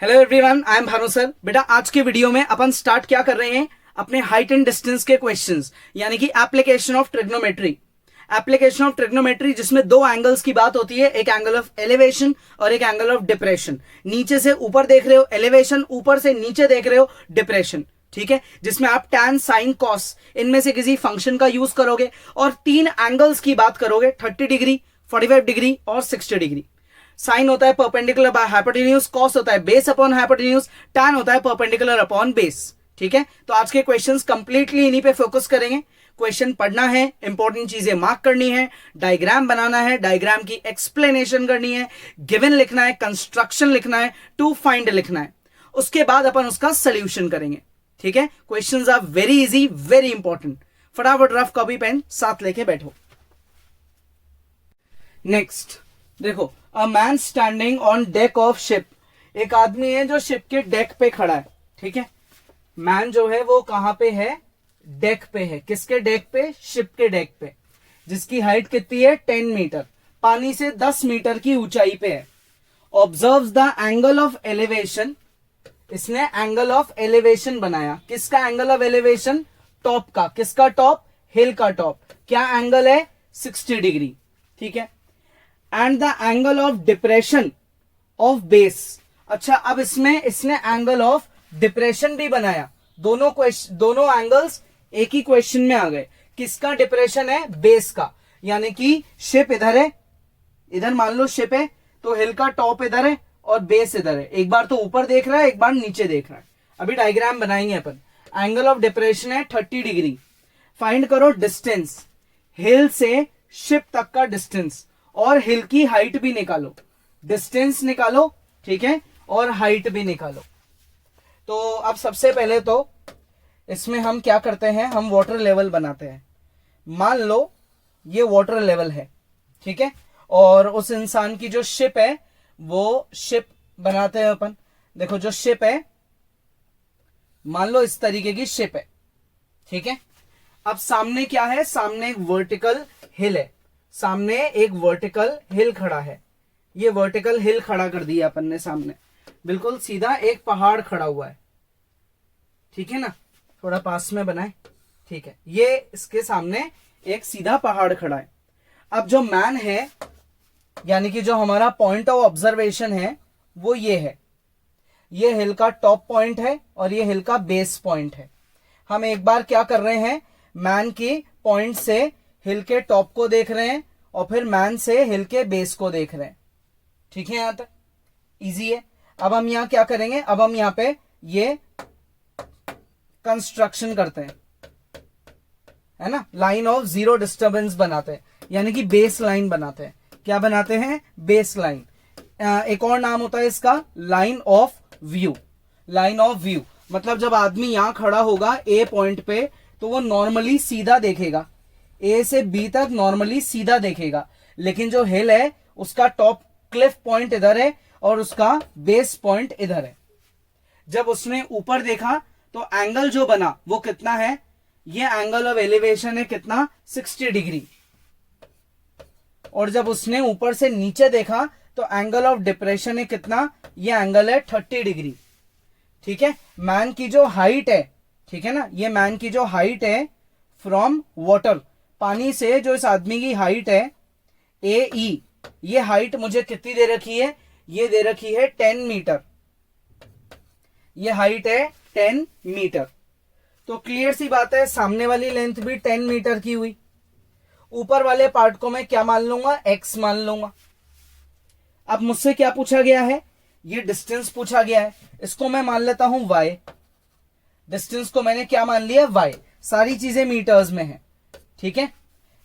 Hello everyone, I am Bhanu sir. बेटा आज के वीडियो में अपन स्टार्ट क्या कर रहे हैं, अपने हाइट एंड डिस्टेंस के क्वेश्चंस, यानी कि application of trigonometry. Application of trigonometry जिसमें दो एंगल्स की बात होती है, एक एंगल ऑफ एलिवेशन और एक एंगल ऑफ डिप्रेशन। नीचे से ऊपर देख रहे हो एलिवेशन, ऊपर से नीचे देख रहे हो डिप्रेशन। ठीक है, जिसमें आप टैन साइन कॉस इनमें से किसी फंक्शन का यूज करोगे और तीन एंगल्स की बात करोगे, 30 डिग्री, 45 डिग्री और 60 डिग्री। साइन होता है परपेंडिकुलर बाय हाइपोटेन्यूज, कॉस होता है बेस अपॉन हाइपोटेन्यूज, टैन होता है परपेंडिकुलर अपॉन बेस। ठीक है, तो आज के क्वेश्चंस कंप्लीटली इन्हीं पे फोकस करेंगे। क्वेश्चन पढ़ना है, इंपॉर्टेंट चीजें मार्क करनी है, डायग्राम बनाना है, डायग्राम की एक्सप्लेनेशन करनी है, गिवन लिखना है, कंस्ट्रक्शन लिखना है, टू फाइंड लिखना है। उसके बाद अपन उसका सोल्यूशन करेंगे। ठीक है, questions are very easy, very important. फटाफट रफ कॉपी पेन साथ लेके बैठो। नेक्स्ट देखो, a man standing on deck of ship. एक आदमी है जो शिप के डेक पे खड़ा है। ठीक है, मैन जो है वो कहां पे है, डेक पे है। किसके डेक पे, शिप के डेक पे, जिसकी हाइट कितनी है 10 मीटर, पानी से 10 मीटर की ऊंचाई पे है। Observes the angle of elevation. इसने एंगल ऑफ एलिवेशन बनाया। किसका एंगल ऑफ एलिवेशन, टॉप का। किसका टॉप, हिल का टॉप। क्या एंगल है, 60 डिग्री। ठीक है, and the angle of depression of base. अच्छा, अब इसमें इसने एंगल ऑफ डिप्रेशन भी बनाया। दोनों एंगल्स एक ही क्वेश्चन में आ गए। किसका डिप्रेशन है, बेस का, यानी कि शिप इधर है, इधर मान लो शिप है, तो हिल का टॉप इधर है और बेस इधर है। एक बार तो ऊपर देख रहा है, एक बार नीचे देख रहा है। अभी डायग्राम बनाएंगे अपन। एंगल ऑफ डिप्रेशन है 30 डिग्री। फाइंड करो डिस्टेंस, हिल से शिप तक का डिस्टेंस, और हिल की हाइट भी निकालो। डिस्टेंस निकालो, ठीक है, और हाइट भी निकालो। तो अब सबसे पहले तो इसमें हम क्या करते हैं, हम वाटर लेवल बनाते हैं। मान लो ये वाटर लेवल है, ठीक है, और उस इंसान की जो शिप है वो शिप बनाते हैं अपन। देखो जो शिप है, मान लो इस तरीके की शिप है। ठीक है, अब सामने क्या है, सामने एक वर्टिकल हिल है। सामने एक वर्टिकल हिल खड़ा है। ये वर्टिकल हिल खड़ा कर दिया अपन ने सामने, बिल्कुल सीधा एक पहाड़ खड़ा हुआ है। ठीक है ना, थोड़ा पास में बनाए। ठीक है, ये इसके सामने एक सीधा पहाड़ खड़ा है। अब जो मैन है, यानी कि जो हमारा पॉइंट ऑफ ऑब्जर्वेशन है वो ये है। ये हिल का टॉप पॉइंट है और ये हिल का बेस पॉइंट है। हम एक बार क्या कर रहे हैं, मैन की पॉइंट से हिल के टॉप को देख रहे हैं और फिर मैन से हिल के बेस को देख रहे हैं। ठीक है, यहां तक इजी है। अब हम यहां क्या करेंगे, अब हम यहां पे ये कंस्ट्रक्शन करते हैं, है ना, लाइन ऑफ जीरो डिस्टर्बेंस बनाते हैं, यानी कि बेस लाइन बनाते हैं। क्या बनाते हैं, बेस लाइन। एक और नाम होता है इसका, line of view. Line of view मतलब जब आदमी यहां खड़ा होगा ए पॉइंट पे, तो वो नॉर्मली सीधा देखेगा, ए से बी तक नॉर्मली सीधा देखेगा। लेकिन जो हिल है उसका टॉप क्लिफ पॉइंट इधर है और उसका बेस पॉइंट इधर है। जब उसने ऊपर देखा तो एंगल जो बना वो कितना है, ये एंगल ऑफ एलिवेशन है कितना, 60 डिग्री। और जब उसने ऊपर से नीचे देखा तो एंगल ऑफ डिप्रेशन है कितना, ये एंगल है 30 डिग्री। ठीक है, मैन की जो हाइट है, ठीक है ना, ये मैन की जो हाइट है फ्रॉम वाटर, पानी से जो इस आदमी की हाइट है ए ई, ये हाइट मुझे कितनी दे रखी है, ये दे रखी है 10 मीटर। ये हाइट है 10 मीटर। तो क्लियर सी बात है, सामने वाली लेंथ भी 10 मीटर की हुई। ऊपर वाले पार्ट को मैं क्या मान लूंगा, x मान लूंगा। अब मुझसे क्या पूछा गया है, ये डिस्टेंस पूछा गया है, इसको मैं मान लेता हूं y। डिस्टेंस को मैंने क्या मान लिया, y। सारी चीजें मीटर्स में है। ठीक है,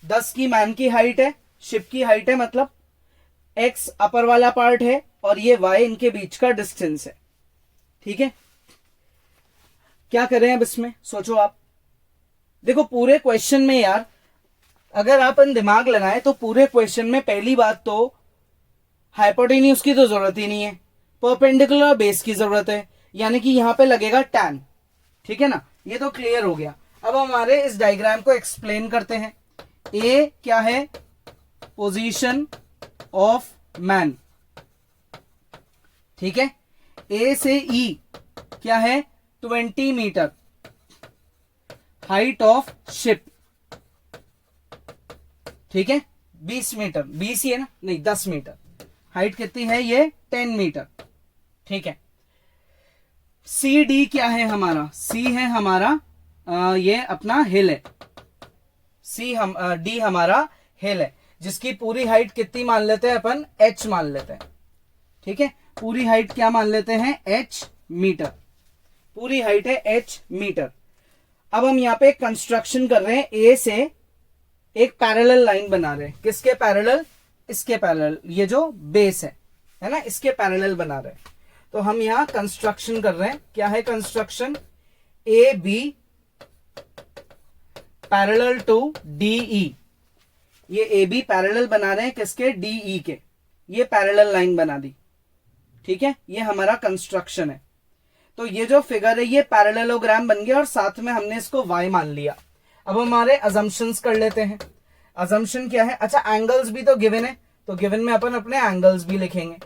10 की मैन की हाइट है, शिप की हाइट है, मतलब x अपर वाला पार्ट है और ये y इनके बीच का डिस्टेंस है। ठीक है, क्या करें अब इसमें, सोचो आप। देखो पूरे क्वेश्चन में यार, अगर अपन दिमाग लगाएं तो पूरे क्वेश्चन में पहली बात तो हाइपोटेन्यूज की तो जरूरत ही नहीं है, परपेंडिकुलर बेस की जरूरत है, यानी कि यहां पे लगेगा टैन। ठीक है ना, ये तो क्लियर हो गया। अब हमारे इस डायग्राम को एक्सप्लेन करते हैं। ए क्या है, पोजीशन ऑफ मैन। ठीक है, ए से ई क्या है 20 मीटर हाइट ऑफ शिप, ठीक है 20 मीटर, 20 ही है ना, नहीं 10 मीटर, हाइट कितनी है ये 10 मीटर, ठीक है। सी डी क्या है हमारा, सी है हमारा ये अपना हिल है, डी हमारा हिल है, जिसकी पूरी हाइट कितनी मान लेते हैं अपन, एच मान लेते हैं, ठीक है। पूरी हाइट क्या मान लेते हैं, एच मीटर, पूरी हाइट है एच मीटर। अब हम यहाँ पे कंस्ट्रक्शन कर रहे हैं, ए से एक पैरेलल लाइन बना रहे हैं, किसके पैरेलल, इसके पैरेलल, ये जो बेस है ना, इसके पैरेलल बना रहे हैं। तो हम यहां कंस्ट्रक्शन कर रहे हैं, क्या है construction, A B parallel to D E, ये ए बी पैरेलल बना रहे हैं किसके, डी ई के, ये पैरेलल लाइन बना दी, ठीक है, ये हमारा कंस्ट्रक्शन है। तो ये जो फिगर है ये पैरेललोग्राम बन गया और साथ में हमने इसको y मान लिया। अब हमारे अजम्पशंस कर लेते हैं। अजम्पशन क्या है, अच्छा एंगल्स भी तो गिवन है, तो गिवन में अपन अपने एंगल्स भी लिखेंगे,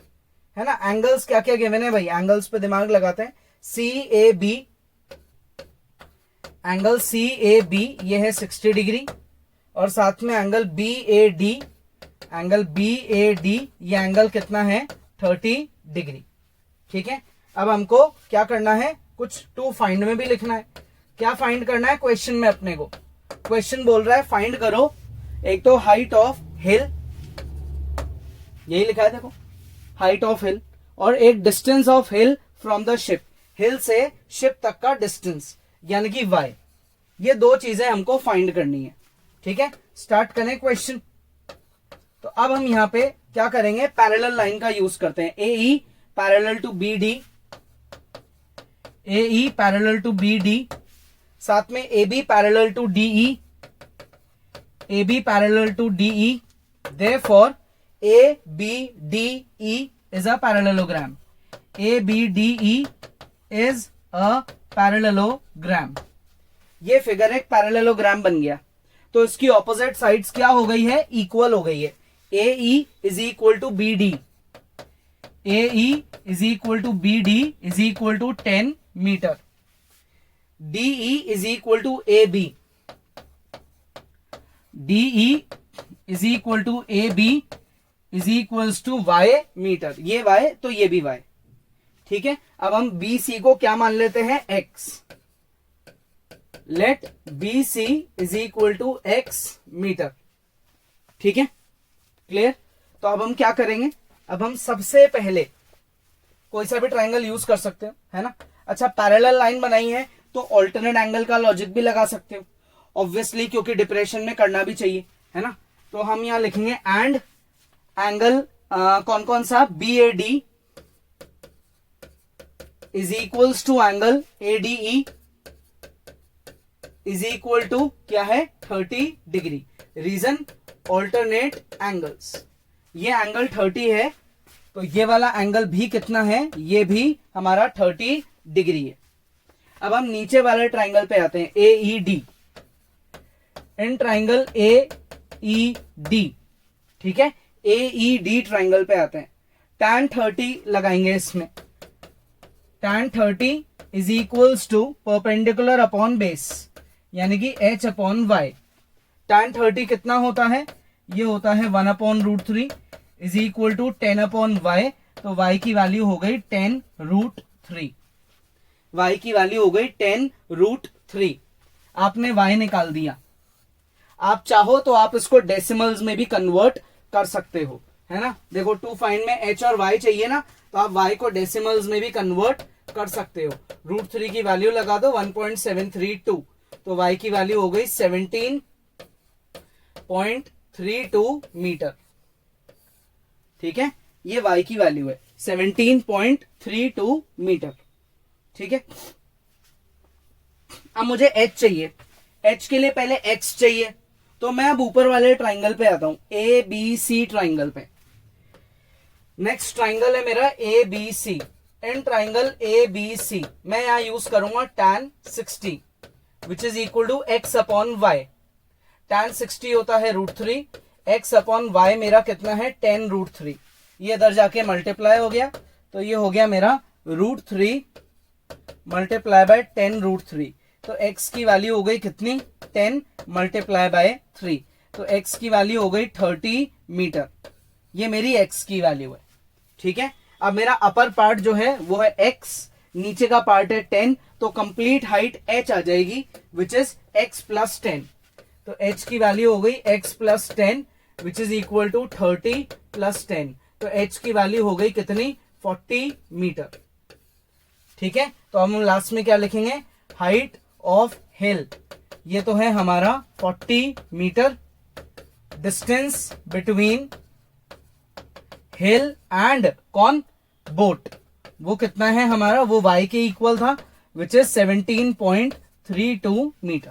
है ना। एंगल्स क्या क्या गिवन है भाई, एंगल्स पे दिमाग लगाते हैं। C A B, angle C A B ये है 60 डिग्री, और साथ में angle B A D, angle B A D ये एंगल कितना है 30 डिग्री, ठीक है। अब हमको क्या करना है, कुछ टू फाइंड में भी लिखना है। क्या फाइंड करना है क्वेश्चन में अपने को, क्वेश्चन बोल रहा है फाइंड करो एक तो हाइट ऑफ हिल, यही लिखा है देखो, हाइट ऑफ हिल, और एक distance of hill from the ship, hill से शिप तक का डिस्टेंस यानी कि y, ये दो चीजें हमको फाइंड करनी है, ठीक है। स्टार्ट करें क्वेश्चन। तो अब हम यहां पे क्या करेंगे, पैरेलल लाइन का यूज करते हैं, A E parallel to B D, A E parallel to B D, साथ में A B parallel to D E, A B parallel to D E, therefore A B D E is a parallelogram, A B D E is a parallelogram. ये figure एक parallelogram बन गया। तो इसकी opposite sides क्या हो गई है, इक्वल हो गई है। A E is equal to B D, A E is equal to B D is equal to 10 metre, D E is equal to A B, D E is equal to A B is equals to y metre, ये y तो ये भी y, ठीक है। अब हम B C को क्या मान लेते हैं, x, let B C is equal to x metre, ठीक है, क्लियर। तो अब हम क्या करेंगे, अब हम सबसे पहले कोई सा भी ट्राइंगल यूज कर सकते हो, है ना। अच्छा पैरेलल लाइन बनाई है तो ऑल्टरनेट एंगल का लॉजिक भी लगा सकते हो ऑब्वियसली, क्योंकि डिप्रेशन में करना भी चाहिए, है ना। तो हम यहां लिखेंगे एंड एंगल कौन कौन सा, B A D is equals to angle A D E is equal to क्या है 30 डिग्री। रीजन ऑल्टरनेट एंगल्स, ये एंगल 30 है तो ये वाला एंगल भी कितना है, ये भी हमारा 30 डिग्री है। अब हम नीचे वाले ट्राइंगल पे आते हैं, A E D, in triangle A E D, ठीक है, ए ई डी ट्राइंगल पे आते हैं। tan 30 लगाएंगे इसमें, tan 30 is equals to perpendicular upon base यानी कि h अपॉन y। tan 30 कितना होता है, ये होता है 1 upon root 3 is equal to 10 upon y, तो y की वैल्यू हो गई 10 रूट 3, y की वैल्यू हो गई 10 रूट 3। आपने y निकाल दिया। आप चाहो तो आप इसको डेसिमल्स में भी कन्वर्ट कर सकते हो, है ना। देखो टू फाइंड में h और y चाहिए ना, तो आप y को डेसिमल्स में भी कन्वर्ट कर सकते हो। रूट 3 की वैल्यू लगा दो 1.732, तो y की वैल्यू हो गई 17.32 मीटर, ठीक है, ये y की वैल्यू है 17.32 मीटर, ठीक है। अब मुझे h चाहिए, h के लिए पहले x चाहिए, तो मैं अब ऊपर वाले ट्राइंगल पे आता हूं, ए बी सी ट्राइंगल पे। नेक्स्ट ट्राइंगल है मेरा A B C. In triangle A B C मैं यहां यूज करूंगा tan 60 which is equal to x upon y। tan 60 होता है रूट 3, x अपॉन y मेरा कितना है 10 रूट 3, ये इधर जाके मल्टीप्लाई हो गया, तो ये हो गया मेरा √3 मल्टीप्लाई बाय 10√3, तो x की वैल्यू हो गई कितनी 10 मल्टीप्लाई बाय 3, तो x की वैल्यू हो गई 30 मीटर। ये मेरी x की वैल्यू है, ठीक है। अब मेरा अपर पार्ट जो है वो है x, नीचे का पार्ट है 10, तो कंप्लीट हाइट h आ जाएगी विच इज x प्लस 10, तो h की वैल्यू हो गई x plus 10 which is equal to 30 plus 10, तो h की वैल्यू हो गई कितनी 40 मीटर, ठीक है। तो हम लास्ट में क्या लिखेंगे, हाइट ऑफ हिल, ये तो है हमारा 40 metre, distance between hill and कौन बोट, वो कितना है हमारा, वो y के इक्वल था विच इज 17.32 मीटर।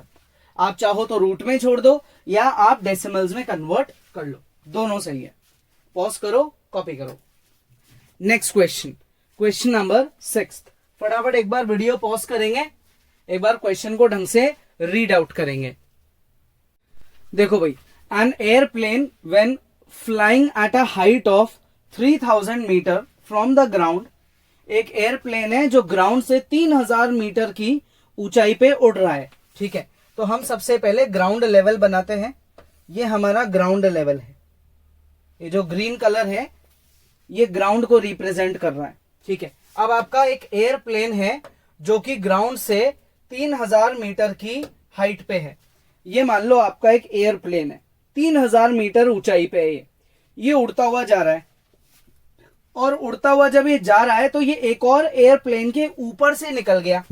आप चाहो तो रूट में छोड़ दो या आप डेसिमल्स में कन्वर्ट कर लो, दोनों सही है। पॉज करो, कॉपी करो। Next question, question number 6। फटाफट एक बार वीडियो पॉज करेंगे, एक बार क्वेश्चन को ढंग से रीड आउट करेंगे। देखो भाई, an airplane when flying at a height of 3000 metre from the ground, एक एयरप्लेन है जो ग्राउंड से 3000 मीटर की ऊंचाई पे उड़ रहा है, ठीक है। तो हम सबसे पहले ग्राउंड लेवल बनाते हैं, ये हमारा ग्राउंड लेवल है, ये जो ग्रीन कलर है ये ग्राउंड को रिप्रेजेंट कर रहा है, ठीक है। अब आपका एक एयरप्लेन है जो कि ग्राउंड से 3000 मीटर की हाइट पे है, ये मान लो आपका एक एयरप्लेन है, 3000 मीटर ऊंचाई पे है, ये उड़ता हुआ जा रहा है, और उड़ता हुआ जब ये जा रहा है तो ये एक और एयरप्लेन के ऊपर से निकल गया,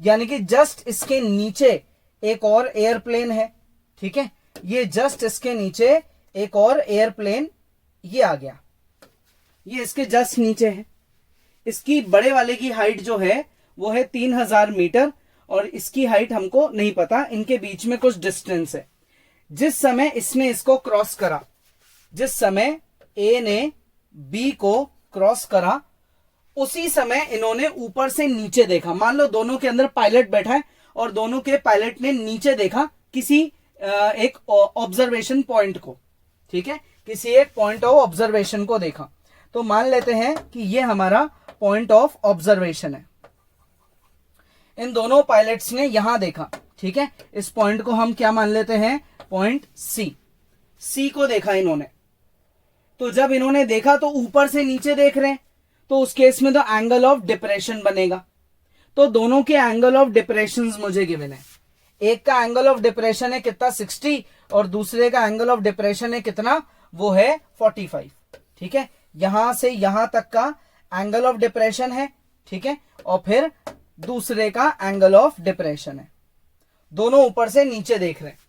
यानी कि जस्ट इसके नीचे एक और एयरप्लेन है, ठीक है। ये जस्ट इसके नीचे एक और एयरप्लेन ये आ गया, ये इसके जस्ट नीचे है। इसकी बड़े वाले की हाइट जो है वो है 3000 मीटर, और इसकी हाइट हमको नहीं पता, इनके बीच में कुछ डिस्टेंस है। जिस समय इसने इसको क्रॉस करा, जिस समय ए ने बी को क्रॉस करा, उसी समय इन्होंने ऊपर से नीचे देखा। मान लो दोनों के अंदर पायलट बैठा है और दोनों के पायलट ने नीचे देखा किसी एक ऑब्जर्वेशन पॉइंट को, ठीक है, किसी एक पॉइंट ऑफ ऑब्जर्वेशन को देखा। तो मान लेते हैं कि ये हमारा पॉइंट ऑफ ऑब्जर्वेशन है, इन दोनों पायलट्स ने यहां देखा, ठीक है। इस पॉइंट को हम क्या मान लेते हैं, पॉइंट सी को देखा इन्होंने। तो जब इन्होंने देखा तो ऊपर से नीचे देख रहे हैं, तो उस केस में तो एंगल ऑफ डिप्रेशन बनेगा। तो दोनों के एंगल ऑफ डिप्रेशन मुझे गिवन है, एक का एंगल ऑफ डिप्रेशन है कितना 60 और दूसरे का एंगल ऑफ डिप्रेशन है कितना, वो है 45, ठीक है। यहां से यहां तक का एंगल ऑफ डिप्रेशन है, ठीक है, और फिर दूसरे का एंगल ऑफ डिप्रेशन है, दोनों ऊपर से नीचे देख रहे हैं,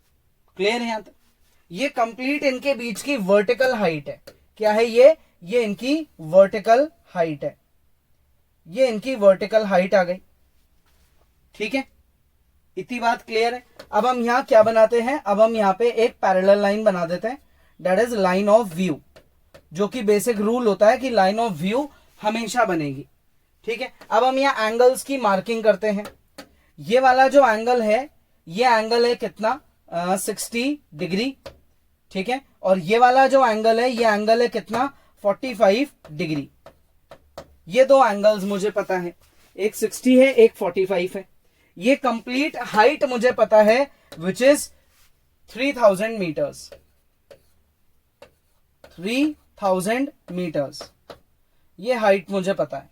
क्लियर है यहां तक। ये कंप्लीट इनके बीच की वर्टिकल हाइट है, क्या है ये इनकी वर्टिकल हाइट है, ये इनकी वर्टिकल हाइट आ गई, ठीक है। इतनी बात क्लियर है। अब हम यहां क्या बनाते हैं, अब हम यहां पे एक पैरेलल लाइन बना देते हैं, that is line of view, जो कि बेसिक रूल होता है कि लाइन ऑफ व्यू हमेशा बनेगी, ठीक है। अब हम यहां एंगल्स की मार्किंग करते हैं। ये वाला जो एंगल है, ये एंगल है कितना 60 डिग्री, ठीक है, और ये वाला जो एंगल है, ये एंगल है कितना 45 डिग्री। ये दो एंगल्स मुझे पता है, एक 60 है एक 45 है। ये कंप्लीट हाइट मुझे पता है विच इज 3000 मीटर्स, 3000 मीटर्स, ये हाइट मुझे पता है,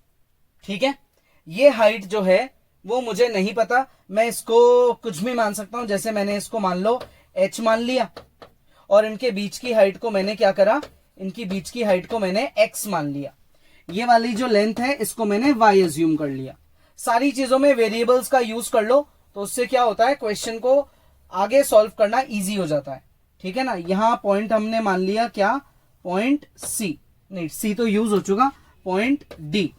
ठीक है। ये हाइट जो है वो मुझे नहीं पता, मैं इसको कुछ भी मान सकता हूं, जैसे मैंने इसको मान लो h मान लिया, और इनके बीच की हाइट को मैंने क्या करा, इनकी बीच की हाइट को मैंने x मान लिया। ये वाली जो लेंथ है इसको मैंने y एज्यूम कर लिया। सारी चीजों में वेरिएबल्स का यूज कर लो, तो उससे क्या होता है, क्वेश्चन को आगे सॉल्व करना इजी हो जाता है, ठीक है ना। यहां पॉइंट हमने मान लिया क्या, पॉइंट सी, नहीं सी तो यूज हो चुका, पॉइंट डी।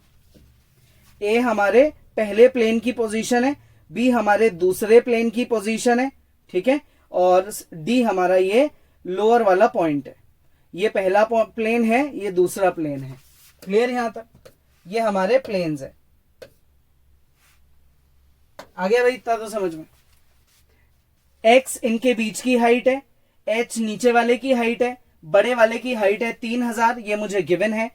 ए हमारे पहले प्लेन की पोजीशन है, बी हमारे दूसरे प्लेन की पोजीशन है, ठीक है, और डी हमारा ये लोअर वाला पॉइंट है। ये पहला प्लेन है, ये दूसरा प्लेन है, क्लियर यहां तक। ये हमारे प्लेन्स है, आ गया भाई, इतना तो समझ में। x इनके बीच की हाइट है, h नीचे वाले की हाइट है, बड़े वाले की हाइट है 3000, ये मुझे गिवन है।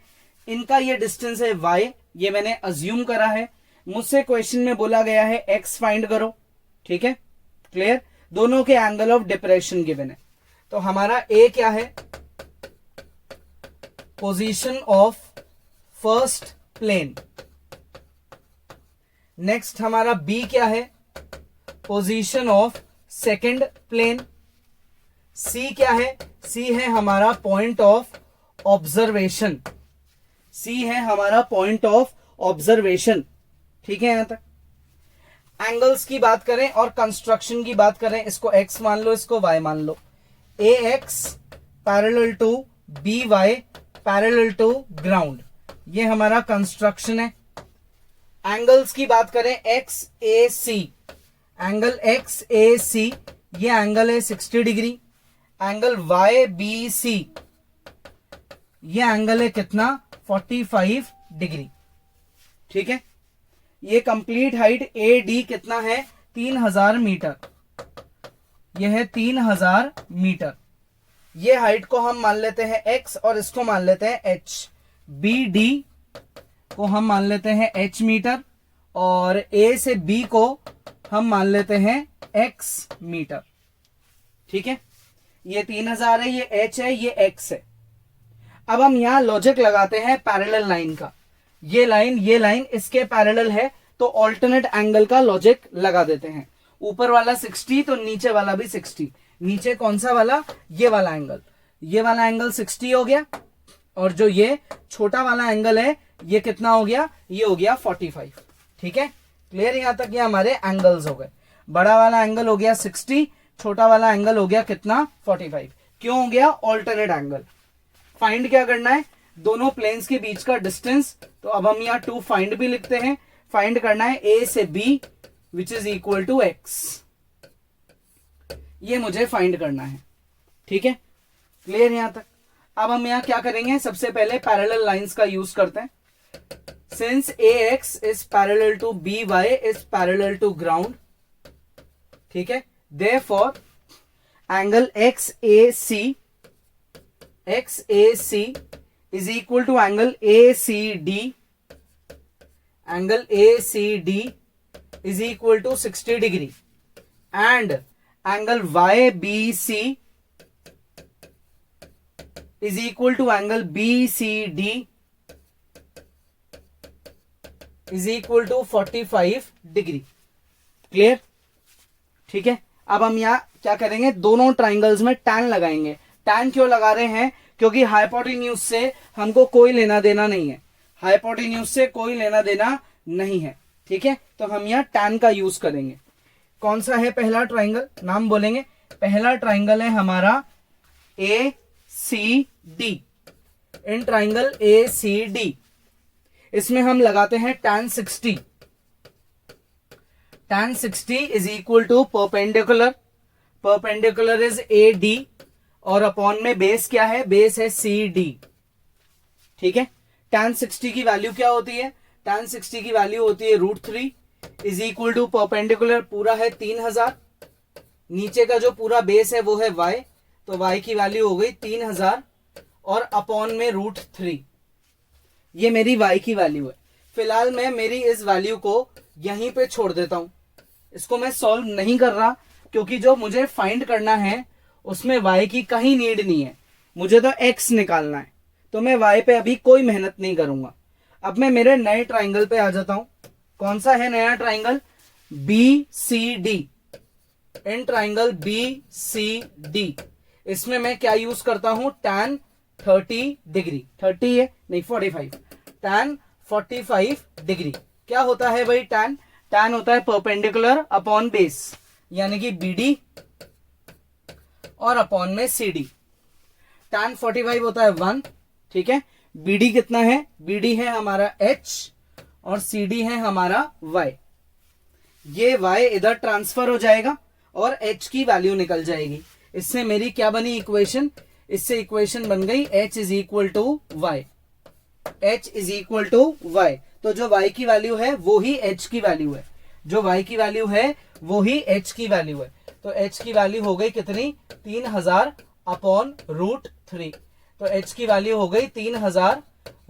इनका ये डिस्टेंस है y, ये मैंने अज्यूम करा है। मुझसे क्वेश्चन में बोला गया है एक्स फाइंड करो, ठीक है, क्लियर। दोनों के एंगल ऑफ डिप्रेशन गिवन है। तो हमारा ए क्या है, position of first plane. Next हमारा बी क्या है, position of second plane. C क्या है, सी है हमारा पॉइंट ऑफ ऑब्जर्वेशन, सी है हमारा पॉइंट ऑफ ऑब्जर्वेशन, ठीक है। यहां तक एंगल्स की बात करें और कंस्ट्रक्शन की बात करें, इसको एक्स मान लो, इसको वाई मान लो। A X parallel to B Y parallel to ground, ये हमारा कंस्ट्रक्शन है। एंगल्स की बात करें X A C, angle X A C ये एंगल है 60 degree. Angle Y B C ये एंगल है कितना, 45 डिग्री, ठीक है। ये कंप्लीट हाइट ए डी कितना है, 3000 मीटर, यह है 3000 मीटर। ये हाइट को हम मान लेते हैं x और इसको मान लेते हैं h। बी डी को हम मान लेते हैं h मीटर और a से b को हम मान लेते हैं x मीटर, ठीक है। ये 3000 है, ये h है, ये x है। अब हम यहां लॉजिक लगाते हैं पैरेलल लाइन का। ये लाइन इसके पैरेलल है, तो ऑल्टरनेट एंगल का लॉजिक लगा देते हैं। ऊपर वाला 60 तो नीचे वाला भी 60। नीचे कौन सा वाला, ये वाला एंगल, ये वाला एंगल 60 हो गया, और जो ये छोटा वाला एंगल है ये कितना हो गया, ये हो गया 45, ठीक है, क्लियर। यहां तक ये हमारे एंगल्स हो गए। बड़ा वाला एंगल हो गया 60, छोटा वाला एंगल हो गया कितना, 45। क्यों हो गया, ऑल्टरनेट एंगल। फाइंड क्या करना है, दोनों प्लेन्स के बीच का डिस्टेंस। तो अब हम यहाँ 2 फाइंड भी लिखते हैं। फाइंड करना है ए से B which is equal to X, ये मुझे फाइंड करना है, ठीक है, क्लियर यहां तक। अब हम यहां क्या करेंगे, सबसे पहले पैरेलल लाइंस का यूज करते हैं। Since A X is parallel to B Y is parallel to ground, ठीक है, therefore angle X A C is equal to angle ACD. Angle ACD is equal to 60 degree and angle YBC is equal to angle BCD is equal to 45 degree. Clear, ठीक है। अब हम यहाँ क्या करेंगे, दोनों ट्राइंगल्स में टैन लगाएंगे। टैन क्यों लगा रहे हैं, क्योंकि हाइपोटेन्यूज से हमको कोई लेना देना नहीं है, हाइपोटेन्यूज से कोई लेना देना नहीं है, ठीक है। तो हम यहाँ टैन का यूज करेंगे। कौन सा है पहला ट्राइंगल, नाम बोलेंगे। पहला ट्राइंगल है हमारा A C D. In triangle A C D इसमें हम लगाते हैं tan 60। Tan 60 is equal to perpendicular, perpendicular is A D और अपॉन में बेस क्या है, बेस है सी डी, ठीक है। tan 60 की वैल्यू क्या होती है, tan 60 की वैल्यू होती है √3 इज इक्वल टू परपेंडिकुलर पूरा है 3000, नीचे का जो पूरा बेस है वो है y, तो y की वैल्यू हो गई 3000 और अपॉन में √3, ये मेरी y की वैल्यू है। फिलहाल मैं मेरी इस वैल्यू को यहीं पे छोड़ देता हूं, इसको मैं सॉल्व नहीं कर रहा, क्योंकि जो मुझे फाइंड करना है उसमें y की कहीं नीड नहीं है, मुझे तो x निकालना है, तो मैं y पे अभी कोई मेहनत नहीं करूंगा। अब मैं मेरे नए ट्राइंगल पे आ जाता हूं। कौन सा है नया triangle, BCD। In triangle BCD इसमें मैं क्या यूज करता हूं, tan 30 डिग्री, 30 है नहीं 45, tan 45 डिग्री। क्या होता है भाई, tan होता है परपेंडिकुलर अपॉन बेस, यानी कि BD और अपॉन में CD। tan 45 होता है 1, ठीक है। BD कितना है, BD है हमारा H और CD है हमारा Y। ये Y इधर ट्रांसफर हो जाएगा और H की वैल्यू निकल जाएगी। इससे मेरी क्या बनी इक्वेशन, इससे इक्वेशन बन गई H is equal to Y, H is equal to Y। तो जो Y की वैल्यू है वो ही H की वैल्यू है, जो Y की वैल्यू है वो ही H की वैल्यू है। तो H की वैल्यू हो गई कितनी, 3000 अपॉन √3। तो H की वैल्यू हो गई 3000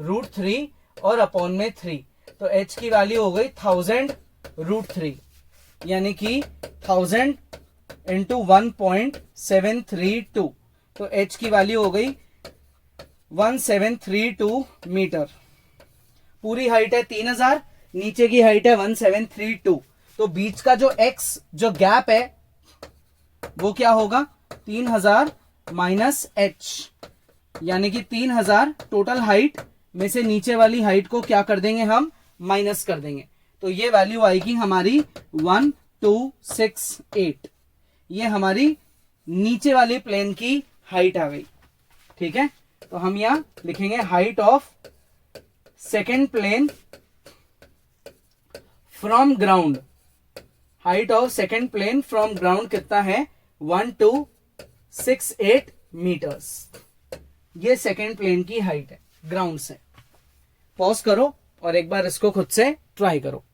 √3 और अपॉन में 3। तो h की वैल्यू हो गई 1000√3, यानी कि 1000 इंटू 1.732, तो h की वैल्यू हो गई 1732 मीटर। पूरी हाइट है 3000, नीचे की हाइट है 1732, तो बीच का जो x जो गैप है वो क्या होगा 3000 माइनस h, यानी कि 3000 टोटल हाइट में से नीचे वाली हाइट को क्या कर देंगे हम माइनस कर देंगे, तो ये वैल्यू आएगी हमारी 1268। ये हमारी नीचे वाली प्लेन की हाइट आ गई। ठीक है, तो हम यहां लिखेंगे height of second plane from ground. Height of second plane from ground कितना है 1268 मीटर्स। ये सेकेंड प्लेन की हाइट है ग्राउंड से। पॉज करो और एक बार इसको खुद से ट्राई करो।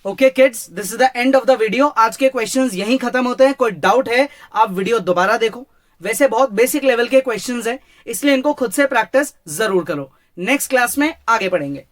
Okay kids, this is the end of the video. आज के क्वेश्चंस यहीं खत्म होते हैं। कोई डाउट है आप वीडियो दोबारा देखो। वैसे बहुत बेसिक लेवल के क्वेश्चंस हैं, इसलिए इनको खुद से प्रैक्टिस जरूर करो। नेक्स्ट क्लास में आगे बढ़ेंगे।